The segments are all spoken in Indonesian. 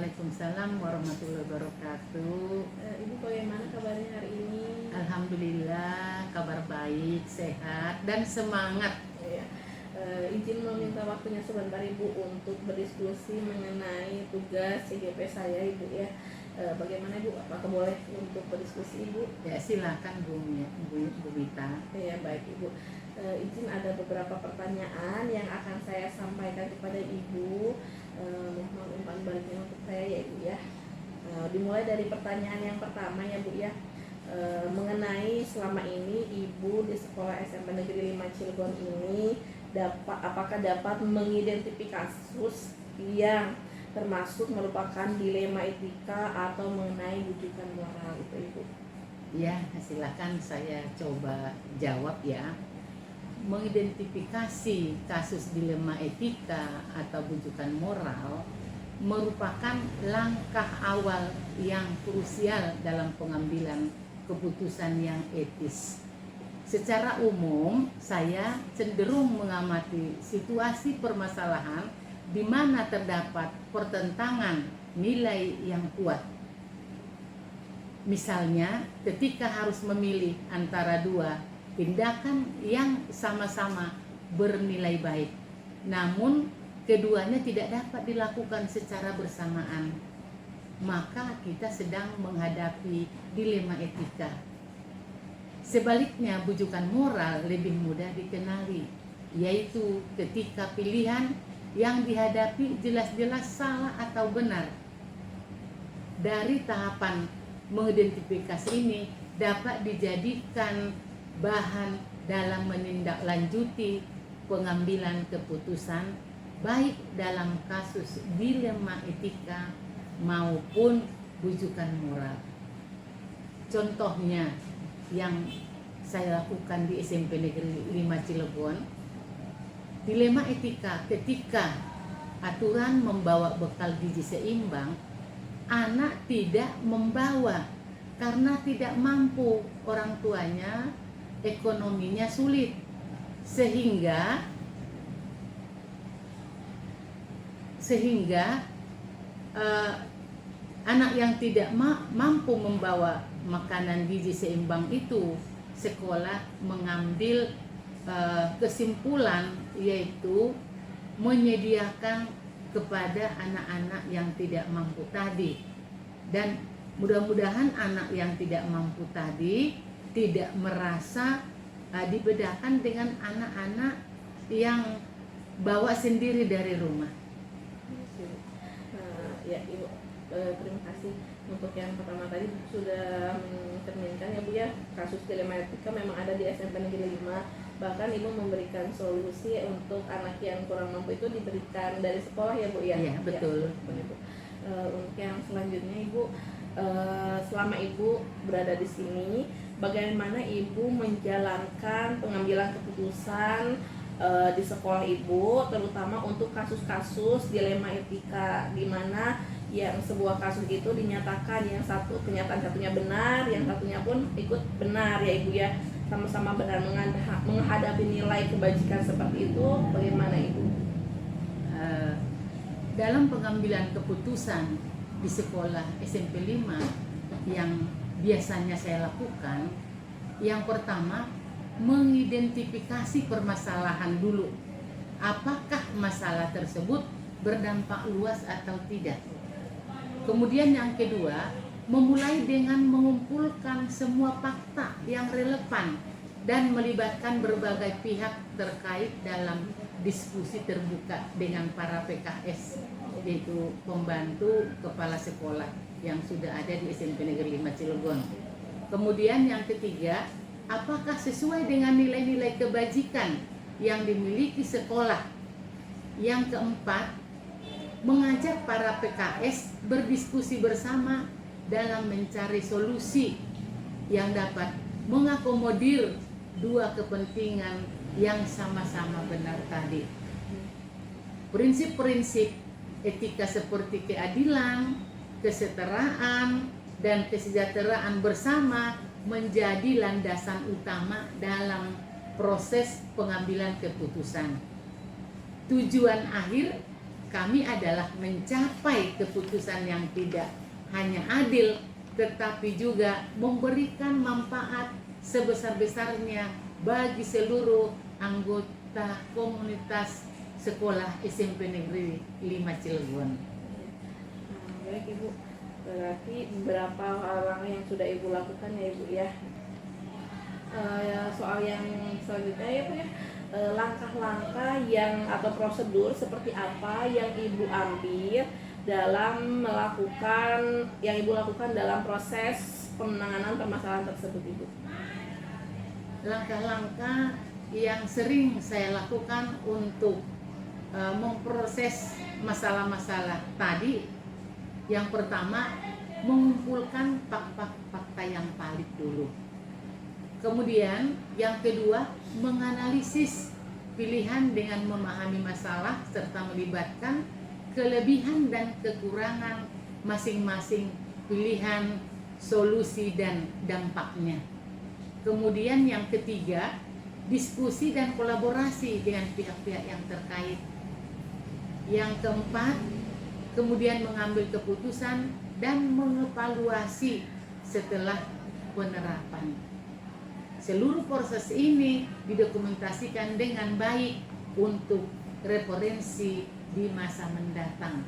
Waalaikumsalam warahmatullahi wabarakatuh. Ibu bagaimana kabarnya hari ini? Alhamdulillah, kabar baik, sehat, dan semangat. Ya, izin meminta waktunya sebentar Ibu untuk berdiskusi mengenai tugas CGP saya Ibu ya. Bagaimana Ibu? Apakah boleh untuk berdiskusi Ibu? Ya silakan Bu Mita. Ya baik Ibu. Izin ada beberapa pertanyaan yang akan saya sampaikan kepada Ibu. Mohon umpan baliknya untuk saya ya Ibu ya. Dimulai dari pertanyaan yang pertama ya Bu ya. Mengenai selama ini Ibu di sekolah SMP Negeri 5 Cilegon ini apakah dapat mengidentifikasi kasus yang termasuk merupakan dilema etika atau mengenai wujudan moral itu Ibu? Ya, silakan saya coba jawab ya. Mengidentifikasi kasus dilema etika atau wujudan moral merupakan langkah awal yang krusial dalam pengambilan keputusan yang etis. Secara umum, saya cenderung mengamati situasi permasalahan di mana terdapat pertentangan nilai yang kuat. Misalnya, ketika harus memilih antara dua tindakan yang sama-sama bernilai baik, namun keduanya tidak dapat dilakukan secara bersamaan, maka kita sedang menghadapi dilema etika. Sebaliknya, wujudan moral lebih mudah dikenali, yaitu ketika pilihan yang dihadapi jelas-jelas salah atau benar. Dari tahapan mengidentifikasi ini dapat dijadikan bahan dalam menindaklanjuti pengambilan keputusan baik dalam kasus dilema etika maupun wujudan moral. Contohnya yang saya lakukan di SMP Negeri 5 Cilegon, dilema etika ketika aturan membawa bekal gizi seimbang, anak tidak membawa karena tidak mampu, orang tuanya ekonominya sulit, sehingga anak yang tidak mampu membawa makanan gizi seimbang itu, sekolah mengambil kesimpulan yaitu menyediakan kepada anak-anak yang tidak mampu tadi, dan mudah-mudahan anak yang tidak mampu tadi tidak merasa dibedakan dengan anak-anak yang bawa sendiri dari rumah. Ya Ibu, terima kasih untuk yang pertama tadi sudah mencerminkan ya Bu ya, kasus dilema etika memang ada di SMP Negeri 5. Bahkan Ibu memberikan solusi untuk anak yang kurang mampu itu diberikan dari sekolah ya Bu ya. Iya betul. Ya, Ibu. Untuk yang selanjutnya Ibu, selama Ibu berada di sini, bagaimana Ibu menjalankan pengambilan keputusan di sekolah Ibu, terutama untuk kasus-kasus dilema etika, di mana yang sebuah kasus itu dinyatakan yang satu kenyataan satunya benar, yang satunya pun ikut benar ya Ibu ya, sama-sama benar. Menghadapi nilai kebajikan seperti itu, bagaimana Ibu? Dalam pengambilan keputusan di sekolah SMP 5 yang biasanya saya lakukan, yang pertama mengidentifikasi permasalahan dulu. Apakah masalah tersebut berdampak luas atau tidak? Kemudian yang kedua, memulai dengan mengumpulkan semua fakta yang relevan dan melibatkan berbagai pihak terkait dalam diskusi terbuka dengan para PKS, yaitu pembantu kepala sekolah yang sudah ada di SMP Negeri 5 Cilegon. Kemudian yang ketiga, apakah sesuai dengan nilai-nilai kebajikan yang dimiliki sekolah? Yang keempat, mengajak para PKS berdiskusi bersama dalam mencari solusi yang dapat mengakomodir dua kepentingan yang sama-sama benar tadi. Prinsip-prinsip etika seperti keadilan, kesetaraan, dan kesejahteraan bersama menjadi landasan utama dalam proses pengambilan keputusan. Tujuan akhir kami adalah mencapai keputusan yang tidak hanya adil, tetapi juga memberikan manfaat sebesar-besarnya bagi seluruh anggota komunitas sekolah SMP Negeri 5 Cilegon. Baik Ibu, berarti beberapa hal yang sudah Ibu lakukan ya Ibu ya. Soal yang selanjutnya ya Pak ya, langkah-langkah yang atau prosedur seperti apa yang Ibu ambil dalam yang Ibu lakukan dalam proses penanganan permasalahan tersebut Ibu. Langkah-langkah yang sering saya lakukan untuk memproses masalah-masalah tadi, yang pertama mengumpulkan fakta-fakta yang valid dulu. Kemudian yang kedua, menganalisis pilihan dengan memahami masalah serta melibatkan kelebihan dan kekurangan masing-masing pilihan, solusi dan dampaknya. Kemudian yang ketiga, diskusi dan kolaborasi dengan pihak-pihak yang terkait. Yang keempat, kemudian mengambil keputusan dan mengevaluasi setelah penerapan. Seluruh proses ini didokumentasikan dengan baik untuk referensi di masa mendatang.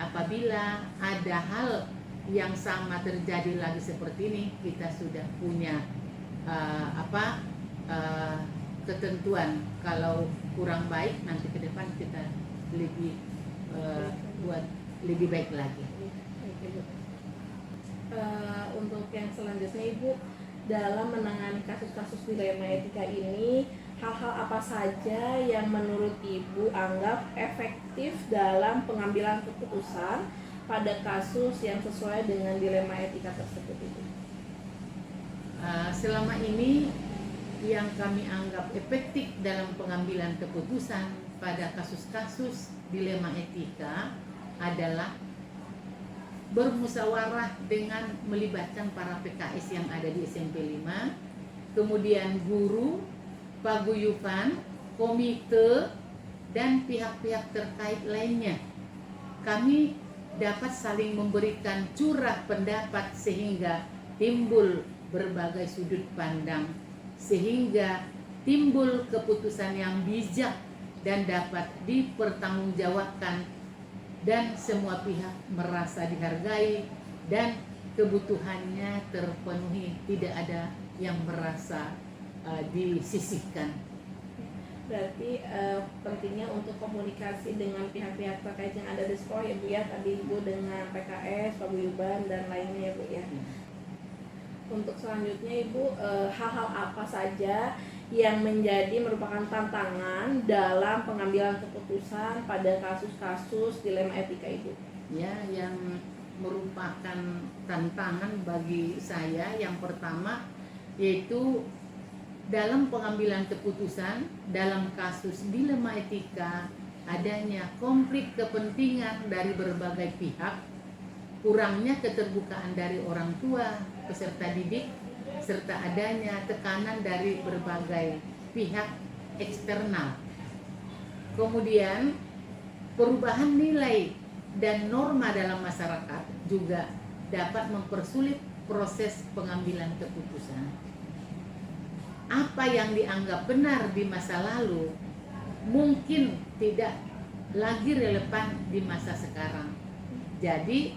Apabila ada hal yang sama terjadi lagi seperti ini, kita sudah punya ketentuan. Kalau kurang baik, nanti ke depan kita lebih buat lebih baik lagi. Untuk yang selanjutnya Ibu, dalam menangani kasus-kasus dilema etika ini, hal-hal apa saja yang menurut Ibu anggap efektif dalam pengambilan keputusan pada kasus yang sesuai dengan dilema etika tersebut Ibu? Selama ini yang kami anggap efektif dalam pengambilan keputusan pada kasus-kasus dilema etika adalah bermusyawarah dengan melibatkan para PKS yang ada di SMP 5, kemudian guru, paguyuban, komite, dan pihak-pihak terkait lainnya. Kami dapat saling memberikan curah pendapat sehingga timbul berbagai sudut pandang, sehingga timbul keputusan yang bijak dan dapat dipertanggungjawabkan, dan semua pihak merasa dihargai dan kebutuhannya terpenuhi, tidak ada yang merasa disisihkan. Berarti pentingnya untuk komunikasi dengan pihak-pihak terkait yang ada di sekolah ya Bu ya, tadi Ibu dengan PKS, paguyuban dan lainnya ya Bu ya. Untuk selanjutnya Ibu, hal-hal apa saja yang merupakan tantangan dalam pengambilan keputusan pada kasus-kasus dilema etika Ibu? Ya, yang merupakan tantangan bagi saya yang pertama yaitu dalam pengambilan keputusan dalam kasus dilema etika adanya konflik kepentingan dari berbagai pihak, kurangnya keterbukaan dari orang tua, peserta didik, serta adanya tekanan dari berbagai pihak eksternal. Kemudian perubahan nilai dan norma dalam masyarakat juga dapat mempersulit proses pengambilan keputusan. Apa yang dianggap benar di masa lalu mungkin tidak lagi relevan di masa sekarang. Jadi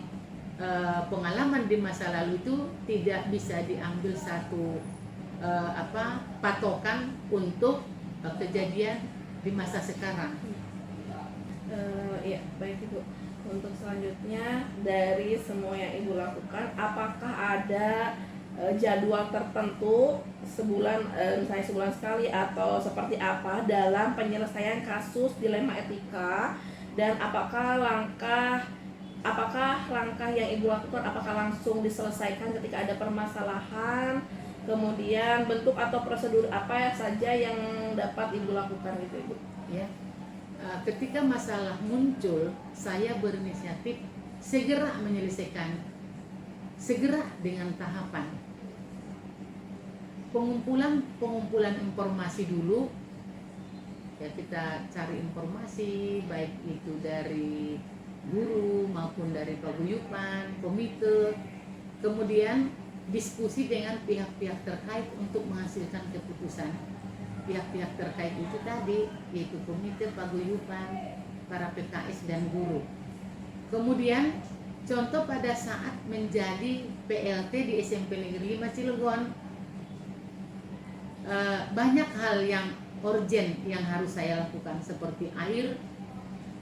pengalaman di masa lalu itu tidak bisa diambil satu patokan untuk kejadian di masa sekarang. Ya, baik Ibu. Untuk selanjutnya, dari semua yang Ibu lakukan, apakah ada jadwal tertentu misalnya sebulan sekali atau seperti apa dalam penyelesaian kasus dilema etika, dan apakah langkah yang Ibu lakukan apakah langsung diselesaikan ketika ada permasalahan, kemudian bentuk atau prosedur apa saja yang dapat Ibu lakukan gitu Ibu? Ya, ketika masalah muncul, saya berinisiatif segera menyelesaikan, segera dengan tahapan pengumpulan informasi dulu, Ya, kita cari informasi baik itu dari guru maupun dari paguyuban, komite, kemudian diskusi dengan pihak-pihak terkait untuk menghasilkan keputusan. Pihak-pihak terkait itu tadi yaitu komite, paguyuban, para PKS dan guru. Kemudian contoh pada saat menjadi PLT di SMP Negeri 5 Cilegon, banyak hal yang urgent yang harus saya lakukan, seperti air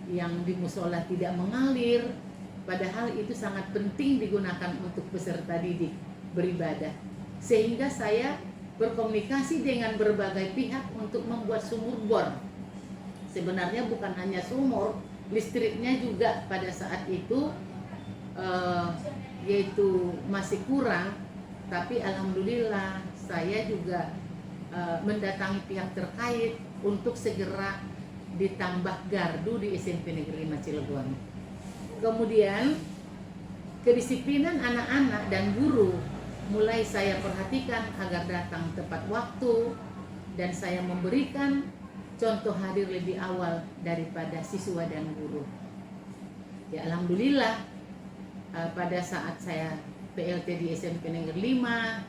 yang di musola tidak mengalir, padahal itu sangat penting digunakan untuk peserta didik beribadah. Sehingga saya berkomunikasi dengan berbagai pihak untuk membuat sumur bor. Sebenarnya bukan hanya sumur, listriknya juga pada saat itu yaitu masih kurang, tapi alhamdulillah saya juga mendatangi pihak terkait untuk segera ditambah gardu di SMP Negeri 5 Cilegon. Kemudian kedisiplinan anak-anak dan guru mulai saya perhatikan agar datang tepat waktu, dan saya memberikan contoh hadir lebih awal daripada siswa dan guru. Ya, alhamdulillah pada saat saya PLT di SMP Negeri 5,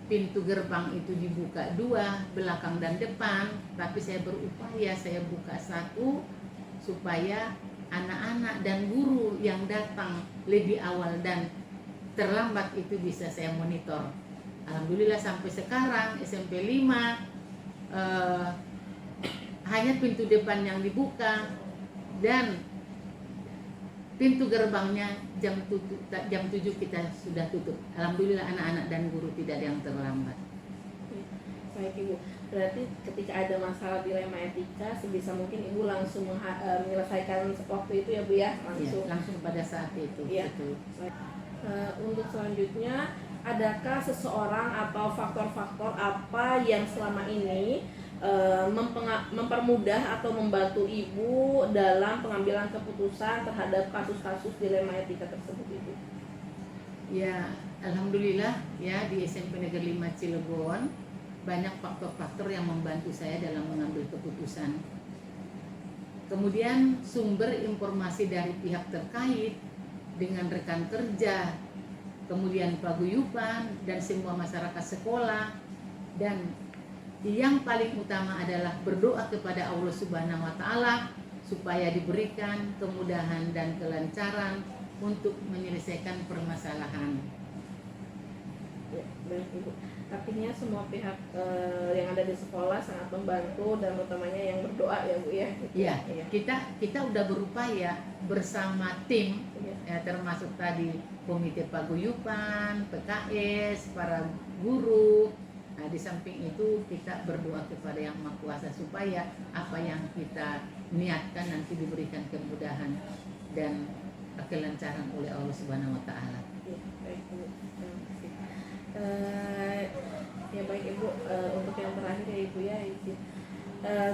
pintu gerbang itu dibuka 2, belakang dan depan, tapi saya berupaya saya buka 1 supaya anak-anak dan guru yang datang lebih awal dan terlambat itu bisa saya monitor. Alhamdulillah sampai sekarang SMP 5 hanya pintu depan yang dibuka dan pintu gerbangnya jam 7 kita sudah tutup. Alhamdulillah anak-anak dan guru tidak ada yang terlambat. Baik Ibu, berarti ketika ada masalah dilema etika sebisa mungkin Ibu langsung menyelesaikan waktu itu ya Bu ya, langsung. Ya, langsung pada saat itu. Ya. Betul. Untuk selanjutnya, adakah seseorang atau faktor-faktor apa yang selama ini mempermudah atau membantu Ibu dalam pengambilan keputusan terhadap kasus-kasus dilema etika tersebut Ibu? Ya, alhamdulillah ya, di SMP Negeri 5 Cilegon banyak faktor-faktor yang membantu saya dalam mengambil keputusan. Kemudian sumber informasi dari pihak terkait dengan rekan kerja, kemudian paguyuban dan semua masyarakat sekolah, dan yang paling utama adalah berdoa kepada Allah Subhanahu wa Ta'ala supaya diberikan kemudahan dan kelancaran untuk menyelesaikan permasalahan. Ya, baik Ibu. Artinya semua pihak yang ada di sekolah sangat membantu, dan utamanya yang berdoa ya Bu ya. Iya, kita udah berupaya bersama tim, ya, termasuk tadi komite paguyuban, PKS, para guru. Nah, di samping itu kita berdoa kepada Yang Maha Kuasa supaya apa yang kita niatkan nanti diberikan kemudahan dan kelancaran oleh Allah Subhanahu wa Ta'ala. Ya, baik Ibu. Terima kasih. Ya baik Ibu, untuk yang terakhir ya Ibu ya,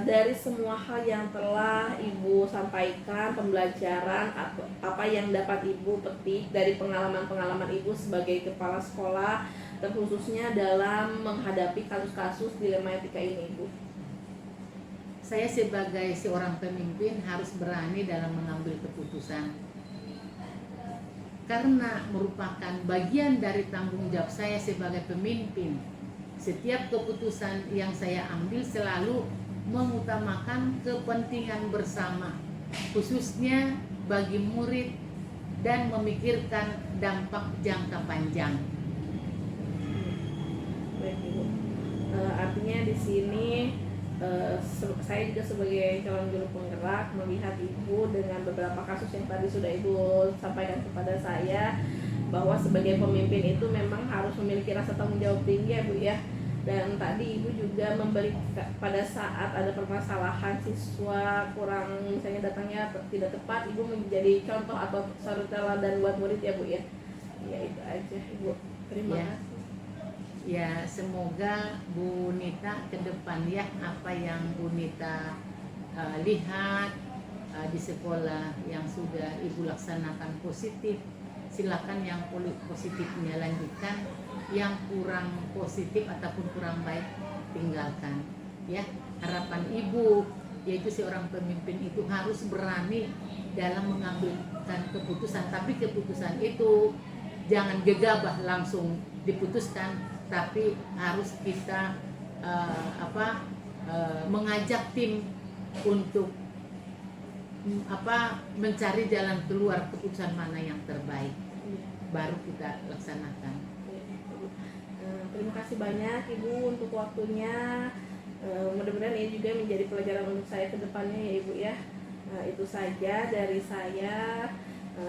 dari semua hal yang telah Ibu sampaikan, pembelajaran apa yang dapat Ibu petik dari pengalaman-pengalaman Ibu sebagai kepala sekolah, terkhususnya dalam menghadapi kasus-kasus dilema etika ini Ibu? Saya sebagai seorang pemimpin harus berani dalam mengambil keputusan, karena merupakan bagian dari tanggung jawab saya sebagai pemimpin. Setiap keputusan yang saya ambil selalu mengutamakan kepentingan bersama, khususnya bagi murid, dan memikirkan dampak jangka panjang. Baik Ibu, artinya di sini saya juga sebagai calon juru penggerak melihat Ibu dengan beberapa kasus yang tadi sudah Ibu sampaikan kepada saya, bahwa sebagai pemimpin itu memang harus memiliki rasa tanggung jawab tinggi ya Bu ya. Dan tadi Ibu juga memberi pada saat ada permasalahan siswa kurang, misalnya datangnya tidak tepat, Ibu menjadi contoh atau suri teladan buat murid ya Bu ya. Ya itu aja Ibu, terima kasih. Ya, semoga Bu Nita ke depan ya, apa yang Bu Nita lihat di sekolah yang sudah Ibu laksanakan positif, silakan yang positifnya lanjutkan, yang kurang positif ataupun kurang baik tinggalkan ya. harapan ibu, yaitu seorang pemimpin itu harus berani dalam mengambilkan keputusan, tapi keputusan itu jangan gegabah langsung diputuskan, tapi harus kita mengajak tim untuk mencari jalan keluar, keputusan mana yang terbaik baru kita laksanakan. Terima kasih banyak Ibu untuk waktunya. Mudah-mudahan ini juga menjadi pelajaran untuk saya ke depannya ya Ibu ya. Itu saja dari saya.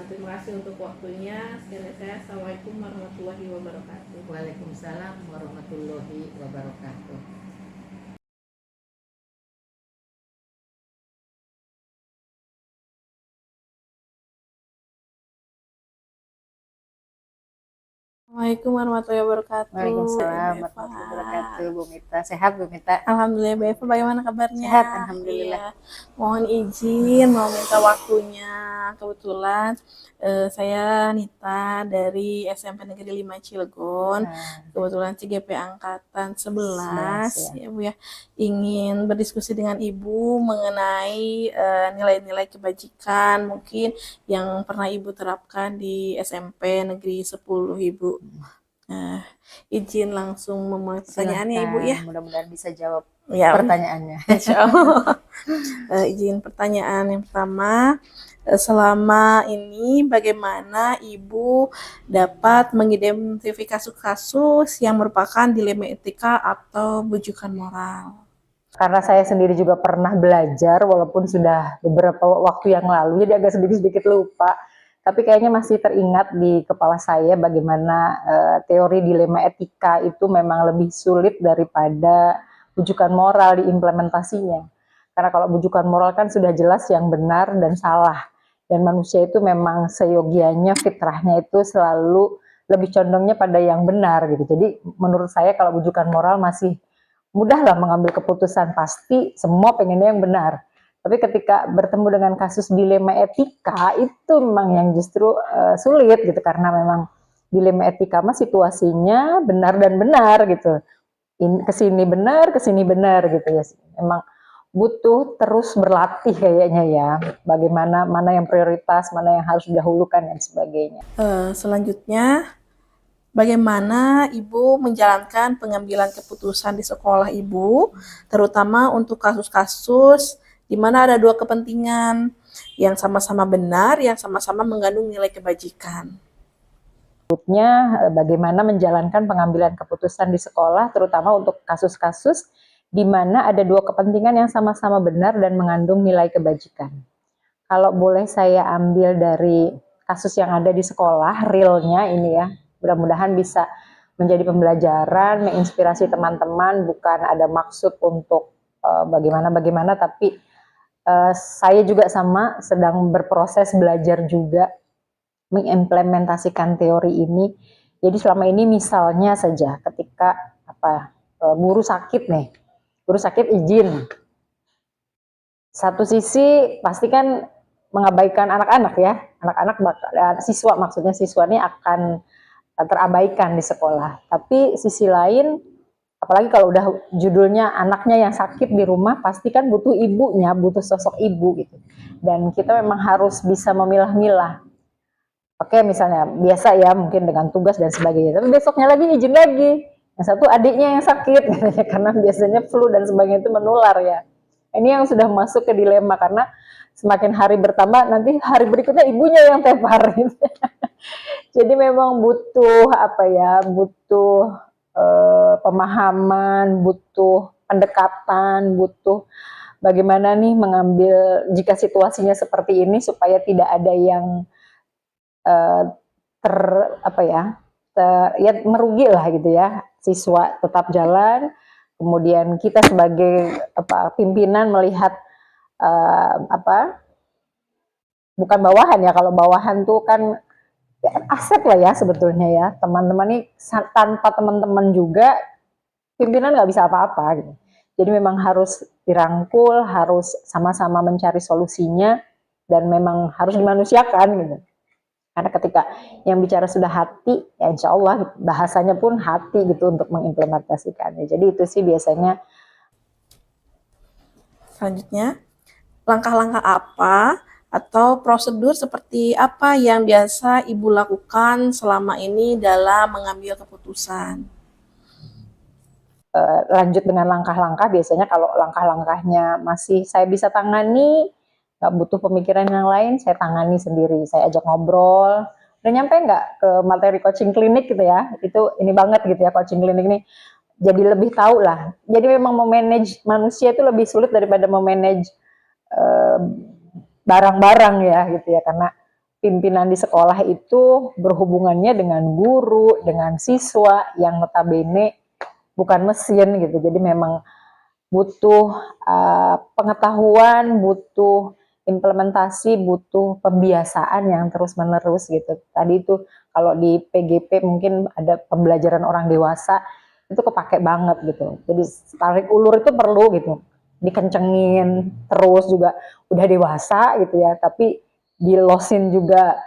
Terima kasih untuk waktunya. Sekian dari saya. Assalamualaikum warahmatullahi wabarakatuh. Waalaikumsalam warahmatullahi wabarakatuh. Assalamualaikum warahmatullahi wabarakatuh. Waalaikumsalam Ibu Eva. warahmatullahi wabarakatuh. Bu Mita, sehat Bu Mita? Alhamdulillah, Bu Eva, bagaimana kabarnya? Sehat, alhamdulillah. Iya. Mohon izin mau minta waktunya. Kebetulan saya Nita dari SMP Negeri 5 Cilegon. Kebetulan CGP angkatan 11 ya Bu ya. Ingin berdiskusi dengan Ibu mengenai nilai-nilai kebajikan mungkin yang pernah Ibu terapkan di SMP Negeri 10 Ibu. Izin langsung memulai pertanyaannya Ibu ya. Mudah-mudahan bisa jawab Ya, pertanyaannya. Insya Allah. Izin pertanyaan yang pertama, selama ini bagaimana Ibu dapat mengidentifikasi kasus yang merupakan dilema etika atau bujukan moral? Karena saya sendiri juga pernah belajar, walaupun sudah beberapa waktu yang lalu, jadi agak sedikit lupa. Tapi kayaknya masih teringat di kepala saya bagaimana teori dilema etika itu memang lebih sulit daripada bujukan moral diimplementasinya. Karena kalau bujukan moral kan sudah jelas yang benar dan salah. Dan manusia itu memang seyogianya, fitrahnya itu selalu lebih condongnya pada yang benar gitu. Jadi menurut saya kalau bujukan moral masih mudahlah mengambil keputusan, pasti semua pengennya yang benar. Tapi ketika bertemu dengan kasus dilema etika itu memang yang justru sulit gitu, karena memang dilema etika mah situasinya benar dan benar gitu. Kesini benar gitu ya. Memang butuh terus berlatih kayaknya ya. Bagaimana mana yang prioritas, mana yang harus didahulukan dan sebagainya. Selanjutnya, bagaimana Ibu menjalankan pengambilan keputusan di sekolah Ibu, terutama untuk kasus-kasus di mana ada dua kepentingan yang sama-sama benar, yang sama-sama mengandung nilai kebajikan. Berikutnya, bagaimana menjalankan pengambilan keputusan di sekolah, terutama untuk kasus-kasus di mana ada dua kepentingan yang sama-sama benar dan mengandung nilai kebajikan. Kalau boleh saya ambil dari kasus yang ada di sekolah, realnya ini ya, mudah-mudahan bisa menjadi pembelajaran, menginspirasi teman-teman, bukan ada maksud untuk bagaimana-bagaimana, tapi saya juga sama sedang berproses belajar juga mengimplementasikan teori ini. Jadi selama ini misalnya saja ketika guru sakit nih, guru sakit izin. Satu sisi pasti kan mengabaikan anak-anak ya, siswa, maksudnya siswa ini akan terabaikan di sekolah. Tapi sisi lain, apalagi kalau udah judulnya anaknya yang sakit di rumah, pasti kan butuh ibunya, butuh sosok ibu gitu. Dan kita memang harus bisa memilah-milah. Oke, misalnya biasa ya mungkin dengan tugas dan sebagainya, tapi besoknya lagi izin lagi. Yang satu adiknya yang sakit katanya, karena biasanya flu dan sebagainya itu menular ya. Ini yang sudah masuk ke dilema, karena semakin hari bertambah, nanti hari berikutnya ibunya yang tepar gitu. Jadi memang butuh butuh pemahaman, butuh pendekatan, butuh bagaimana nih mengambil jika situasinya seperti ini supaya tidak ada yang merugi lah gitu ya. Siswa tetap jalan, kemudian kita sebagai pimpinan melihat bukan bawahan ya, kalau bawahan tuh kan ya, aset lah ya sebetulnya ya, teman-teman ini tanpa teman-teman juga pimpinan nggak bisa apa-apa gitu. Jadi memang harus dirangkul, harus sama-sama mencari solusinya, dan memang harus dimanusiakan gitu. Karena ketika yang bicara sudah hati, ya insya Allah bahasanya pun hati gitu untuk mengimplementasikannya. Jadi itu sih biasanya. Selanjutnya, langkah-langkah apa atau prosedur seperti apa yang biasa Ibu lakukan selama ini dalam mengambil keputusan? Lanjut dengan langkah-langkah, biasanya kalau langkah-langkahnya masih saya bisa tangani, nggak butuh pemikiran yang lain, saya tangani sendiri, saya ajak ngobrol, udah nyampe nggak ke materi coaching klinik gitu ya, itu ini banget gitu ya, coaching klinik ini jadi lebih tahu lah. Jadi memang memanage manusia itu lebih sulit daripada memanage eh, barang-barang ya gitu ya, karena pimpinan di sekolah itu berhubungannya dengan guru, dengan siswa yang notabene bukan mesin gitu. Jadi memang butuh pengetahuan, butuh implementasi, butuh pembiasaan yang terus-menerus gitu. Tadi itu kalau di PGP mungkin ada pembelajaran orang dewasa, itu kepake banget gitu. Jadi tarik ulur itu perlu gitu. Dikencengin terus juga udah dewasa gitu ya, tapi dilosin juga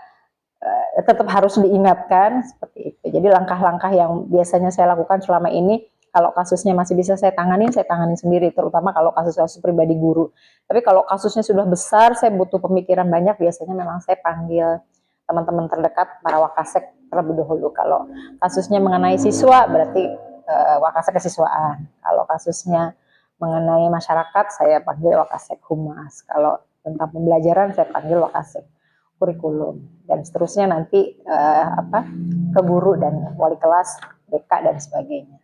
tetap harus diingatkan seperti itu. Jadi langkah-langkah yang biasanya saya lakukan selama ini, kalau kasusnya masih bisa saya tangani sendiri, terutama kalau kasus-kasus pribadi guru. Tapi kalau kasusnya sudah besar, saya butuh pemikiran banyak, biasanya memang saya panggil teman-teman terdekat, para wakasek terlebih dahulu. Kalau kasusnya mengenai siswa, berarti wakasek kesiswaan. Kalau kasusnya mengenai masyarakat, saya panggil wakasek humas. Kalau tentang pembelajaran, saya panggil wakasek kurikulum, dan seterusnya nanti ke guru dan wali kelas, BK dan sebagainya.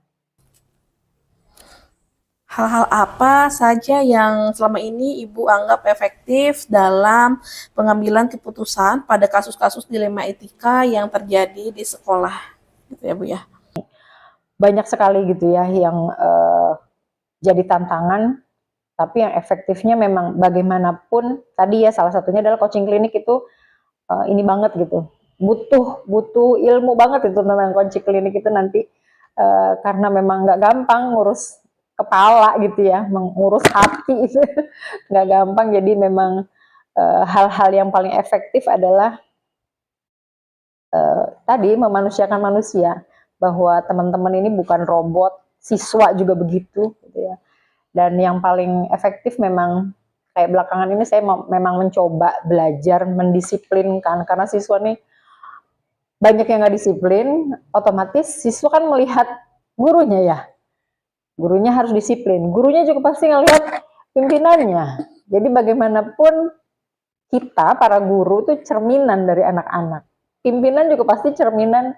Hal-hal apa saja yang selama ini Ibu anggap efektif dalam pengambilan keputusan pada kasus-kasus dilema etika yang terjadi di sekolah, gitu ya Bu ya? Banyak sekali gitu ya yang jadi tantangan, tapi yang efektifnya memang bagaimanapun tadi ya, salah satunya adalah coaching klinik itu ini banget gitu, butuh ilmu banget itu tentang coaching klinik itu nanti, karena memang nggak gampang ngurus kepala gitu ya, mengurus hati itu nggak gampang. Jadi memang hal-hal yang paling efektif adalah tadi memanusiakan manusia, bahwa teman-teman ini bukan robot, siswa juga begitu gitu ya. Dan yang paling efektif memang kayak belakangan ini saya memang mencoba belajar mendisiplinkan, karena siswa nih banyak yang nggak disiplin, otomatis siswa kan melihat gurunya ya, gurunya harus disiplin, gurunya juga pasti ngelihat pimpinannya. Jadi bagaimanapun kita para guru itu cerminan dari anak-anak, pimpinan juga pasti cerminan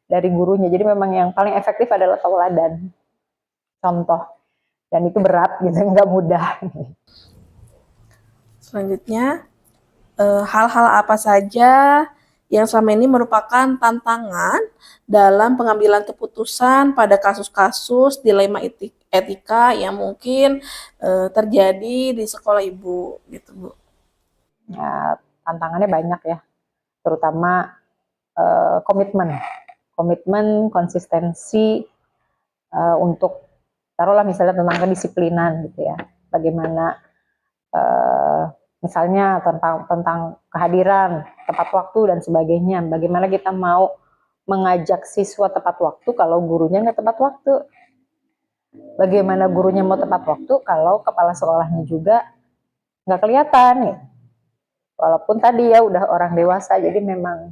dari gurunya. Jadi memang yang paling efektif adalah tauladan, contoh, dan itu berat gitu, nggak mudah. Selanjutnya, hal-hal apa saja yang selama ini merupakan tantangan dalam pengambilan keputusan pada kasus-kasus dilema etika yang mungkin terjadi di sekolah Ibu, gitu Bu? Ya, tantangannya banyak ya, terutama komitmen, konsistensi untuk taruhlah misalnya tentang kedisiplinan gitu ya. Bagaimana misalnya tentang kehadiran, tepat waktu dan sebagainya. Bagaimana kita mau mengajak siswa tepat waktu kalau gurunya nggak tepat waktu? Bagaimana gurunya mau tepat waktu kalau kepala sekolahnya juga nggak kelihatan? Gitu. Walaupun tadi ya udah orang dewasa, jadi memang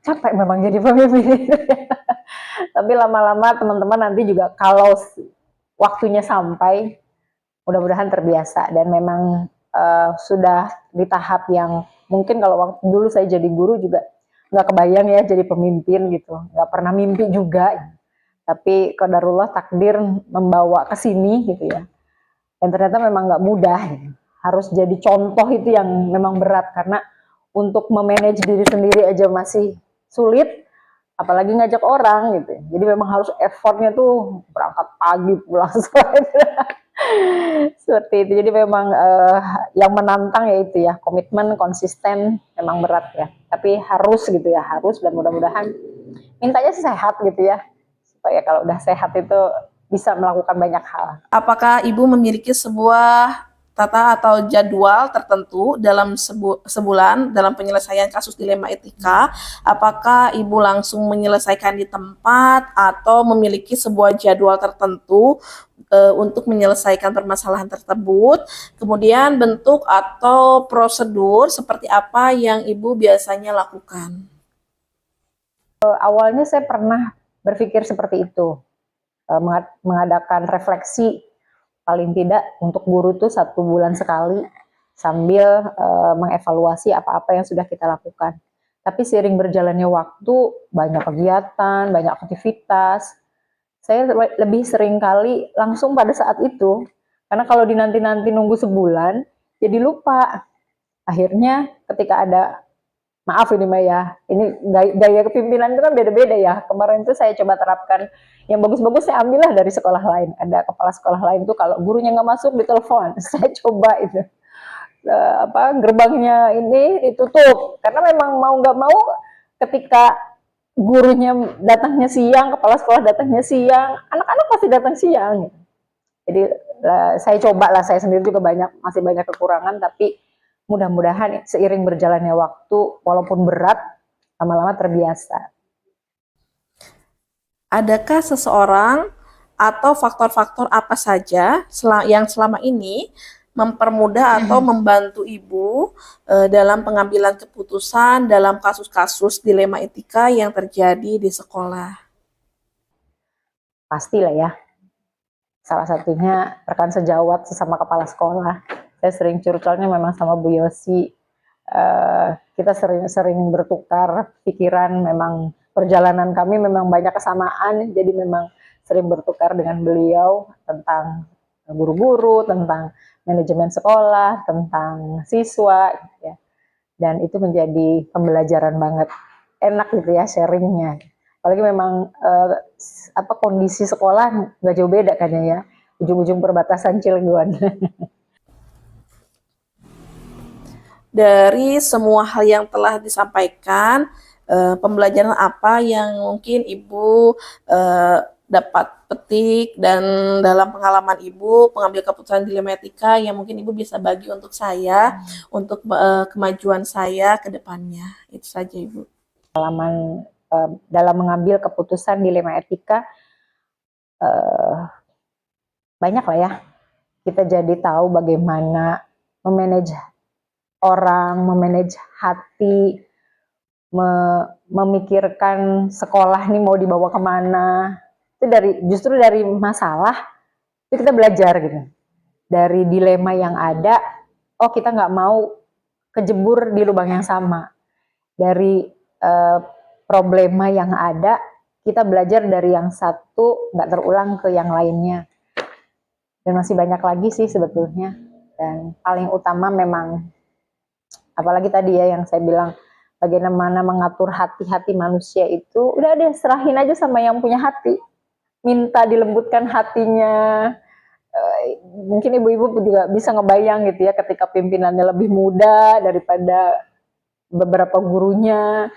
capek memang jadi pemimpin. Tapi lama-lama teman-teman nanti juga kalau waktunya sampai, mudah-mudahan terbiasa, dan memang sudah di tahap yang mungkin kalau waktu dulu saya jadi guru juga nggak kebayang ya jadi pemimpin gitu, nggak pernah mimpi juga. Tapi qadarullah, takdir membawa ke sini gitu ya. Dan ternyata memang nggak mudah. Gitu. Harus jadi contoh itu yang memang berat, karena untuk memanage diri sendiri aja masih sulit, apalagi ngajak orang gitu. Jadi memang harus effortnya tuh berangkat pagi pulang sore. Seperti itu. Jadi memang yang menantang yaitu ya komitmen, konsisten, memang berat ya. Tapi harus gitu ya, harus, dan mudah-mudahan mintanya sih sehat gitu ya. Supaya kalau udah sehat itu bisa melakukan banyak hal. Apakah Ibu memiliki sebuah tata atau jadwal tertentu dalam sebulan dalam penyelesaian kasus dilema etika? Apakah Ibu langsung menyelesaikan di tempat atau memiliki sebuah jadwal tertentu untuk menyelesaikan permasalahan tersebut. Kemudian bentuk atau prosedur seperti apa yang Ibu biasanya lakukan? Awalnya saya pernah berpikir seperti itu, mengadakan refleksi paling tidak untuk guru tuh 1 bulan sekali sambil mengevaluasi apa-apa yang sudah kita lakukan. Tapi seiring berjalannya waktu, banyak kegiatan, banyak aktivitas, saya lebih sering kali langsung pada saat itu. Karena kalau dinanti-nanti nunggu sebulan, jadi lupa. Akhirnya ketika ada, maaf ini Mbak ya, ini gaya kepimpinan itu kan beda-beda ya. Kemarin itu saya coba terapkan, yang bagus-bagus saya ambillah dari sekolah lain. Ada kepala sekolah lain tuh kalau gurunya nggak masuk ditelepon, saya coba itu. Gerbangnya ini ditutup karena memang mau nggak mau ketika gurunya datangnya siang, kepala sekolah datangnya siang, anak-anak pasti datang siang. Jadi saya coba lah, saya sendiri juga masih banyak kekurangan, tapi mudah-mudahan seiring berjalannya waktu, walaupun berat, lama-lama terbiasa. Adakah seseorang atau faktor-faktor apa saja yang selama ini mempermudah atau membantu Ibu dalam pengambilan keputusan dalam kasus-kasus dilema etika yang terjadi di sekolah? Pastilah ya. Salah satunya rekan sejawat sesama kepala sekolah. Saya sering curcolnya memang sama Bu Yosi. Kita sering bertukar pikiran, memang perjalanan kami memang banyak kesamaan, jadi memang sering bertukar dengan beliau tentang guru-guru, tentang manajemen sekolah, tentang siswa, gitu ya. Dan itu menjadi pembelajaran banget, enak gitu ya sharingnya. Apalagi memang kondisi sekolah nggak jauh beda kan ya, ujung-ujung perbatasan Cilegon. Dari semua hal yang telah disampaikan, pembelajaran apa yang mungkin Ibu dapat petik dan dalam pengalaman Ibu pengambil keputusan dilema etika yang mungkin Ibu bisa bagi untuk saya, untuk kemajuan saya ke depannya. Itu saja Ibu. Pengalaman dalam mengambil keputusan dilema etika, banyak lah ya. Kita jadi tahu bagaimana memanage orang, memanage hati, memikirkan sekolah ini mau dibawa kemana. Itu justru dari masalah itu kita belajar gitu. Dari dilema yang ada, oh kita nggak mau kejebur di lubang yang sama. Dari problema yang ada, kita belajar dari yang satu nggak terulang ke yang lainnya. Dan masih banyak lagi sih sebetulnya. Dan paling utama memang, apalagi tadi ya yang saya bilang, bagaimana mengatur hati-hati manusia itu, udah deh serahin aja sama yang punya hati. Minta dilembutkan hatinya. Mungkin ibu-ibu juga bisa ngebayang gitu ya, ketika pimpinannya lebih muda daripada beberapa gurunya,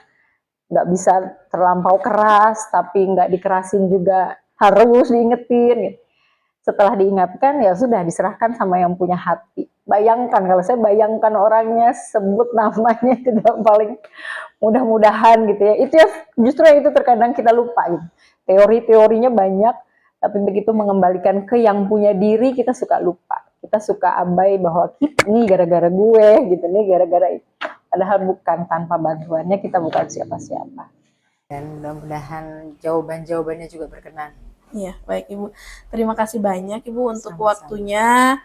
nggak bisa terlampau keras, tapi nggak dikerasin juga harus diingetin gitu. Setelah diingatkan ya sudah diserahkan sama yang punya hati. Bayangkan, kalau saya bayangkan orangnya, sebut namanya, itu paling mudah-mudahan gitu ya. Itu ya justru yang itu terkadang kita lupa gitu. Teori-teorinya banyak, tapi begitu mengembalikan ke yang punya diri kita suka lupa. Kita suka abai bahwa ini gara-gara gue gitu, nih gara-gara itu. Padahal bukan, tanpa bantuannya kita bukan siapa-siapa. Dan mudah-mudahan jawaban-jawabannya juga berkenan. Iya, baik Ibu. Terima kasih banyak Ibu untuk Sama-sama. waktunya.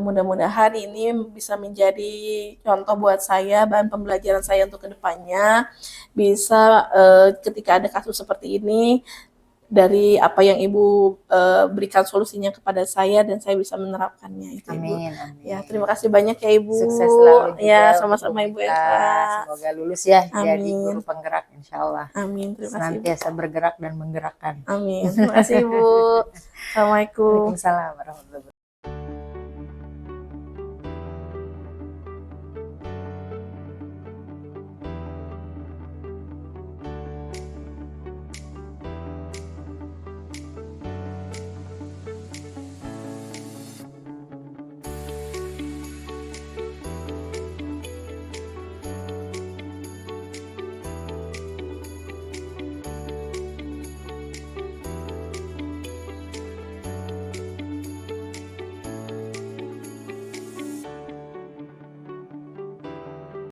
Mudah-mudahan ini bisa menjadi contoh buat saya, bahan pembelajaran saya untuk kedepannya. Bisa ketika ada kasus seperti ini, dari apa yang Ibu berikan solusinya kepada saya dan saya bisa menerapkannya itu Ibu. Amin, amin. Ya, terima kasih banyak ya Ibu. Sukses selalu juga. Ya, untuk sama-sama Bu Ibu Mita. Elsa. Semoga lulus ya, jadi Amin. guru penggerak insya Allah. Amin. Terima kasih Ibu. Senantiasa bergerak dan menggerakkan. Amin. Terima kasih Ibu. Assalamualaikum. Waalaikumsalam warahmatullahi wabarakatuh.